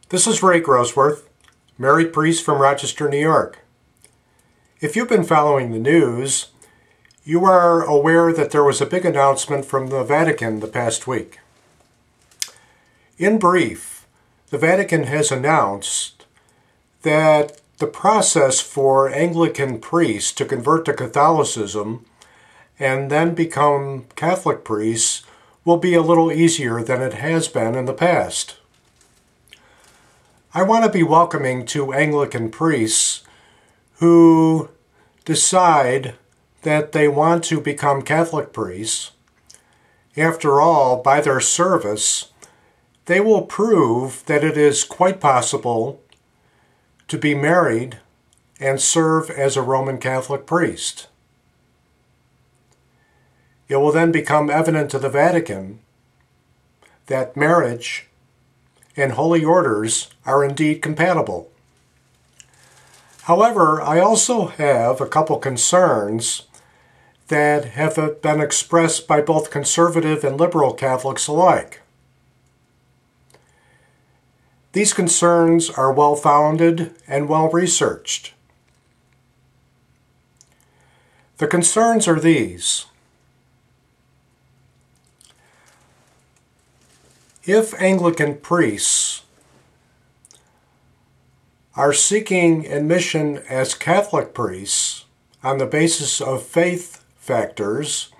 This is Ray Grosswirth, married priest from Rochester, New York. If you've been following the news, you are aware that there was a big announcement from the Vatican the past week. In brief, the Vatican has announced that the process for Anglican priests to convert to Catholicism and then become Catholic priests will be a little easier than it has been in the past. I want to be welcoming to Anglican priests who decide that they want to become Catholic priests. After all, by their service, they will prove that it is quite possible to be married and serve as a Roman Catholic priest. It will then become evident to the Vatican that marriage and holy orders are indeed compatible. However, I also have a couple concerns that have been expressed by both conservative and liberal Catholics alike. These concerns are well-founded and well-researched. The concerns are these. If Anglican priests are seeking admission as Catholic priests on the basis of faith factors,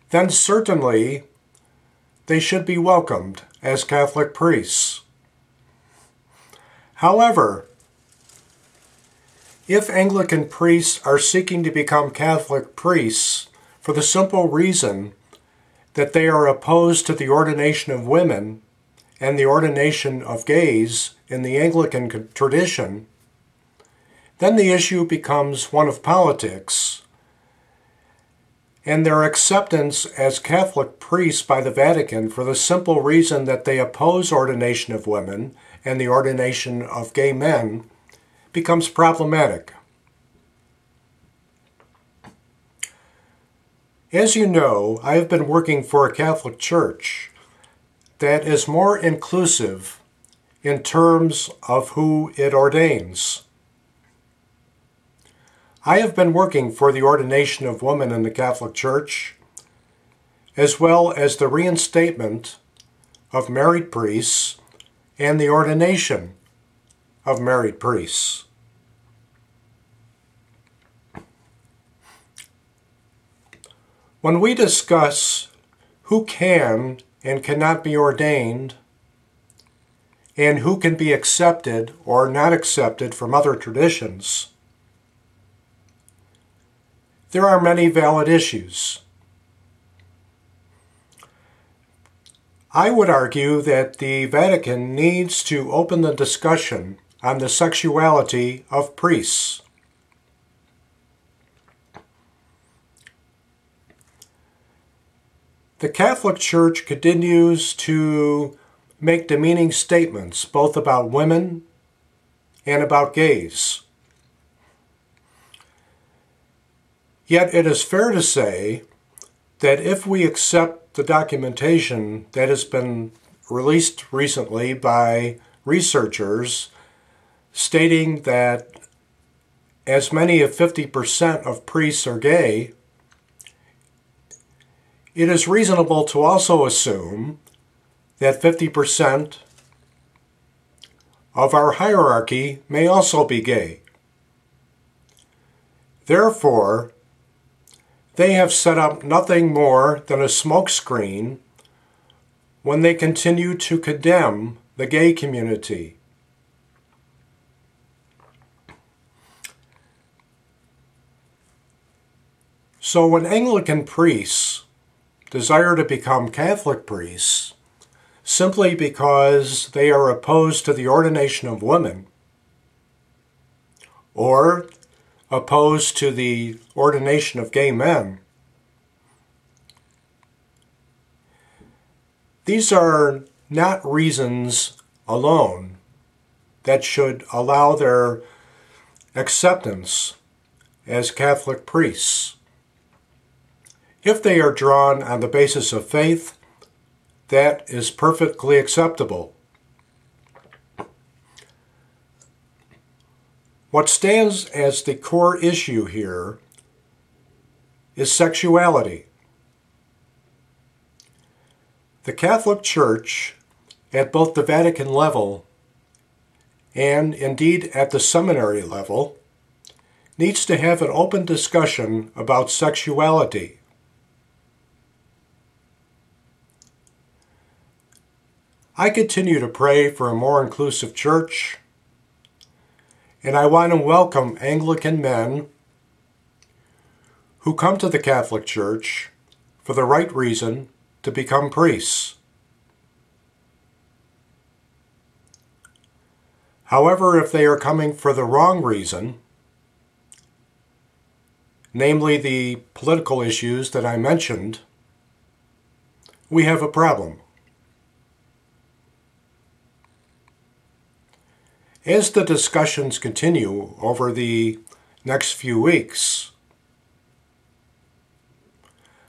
then certainly they should be welcomed as Catholic priests. However, if Anglican priests are seeking to become Catholic priests for the simple reason that they are opposed to the ordination of women and the ordination of gays in the Anglican tradition, then the issue becomes one of politics, and their acceptance as Catholic priests by the Vatican for the simple reason that they oppose ordination of women and the ordination of gay men becomes problematic. As you know, I have been working for a Catholic Church that is more inclusive in terms of who it ordains. I have been working for the ordination of women in the Catholic Church, as well as the reinstatement of married priests and the ordination of married priests. When we discuss who can and cannot be ordained and who can be accepted or not accepted from other traditions, there are many valid issues. I would argue that the Vatican needs to open the discussion on the sexuality of priests. The Catholic Church continues to make demeaning statements both about women and about gays. Yet it is fair to say that if we accept the documentation that has been released recently by researchers stating that as many as 50% of priests are gay, it is reasonable to also assume that 50% of our hierarchy may also be gay. Therefore, they have set up nothing more than a smokescreen when they continue to condemn the gay community. So when Anglican priests desire to become Catholic priests simply because they are opposed to the ordination of women or opposed to the ordination of gay men, these are not reasons alone that should allow their acceptance as Catholic priests. If they are drawn on the basis of faith, that is perfectly acceptable. What stands as the core issue here is sexuality. The Catholic Church, at both the Vatican level and indeed at the seminary level, needs to have an open discussion about sexuality. I continue to pray for a more inclusive church, and I want to welcome Anglican men who come to the Catholic Church for the right reason to become priests. However, if they are coming for the wrong reason, namely the political issues that I mentioned, we have a problem. As the discussions continue over the next few weeks,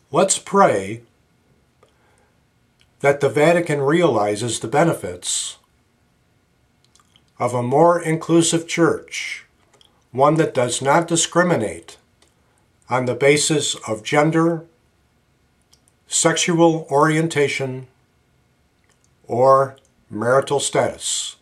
let's pray that the Vatican realizes the benefits of a more inclusive church, one that does not discriminate on the basis of gender, sexual orientation, or marital status.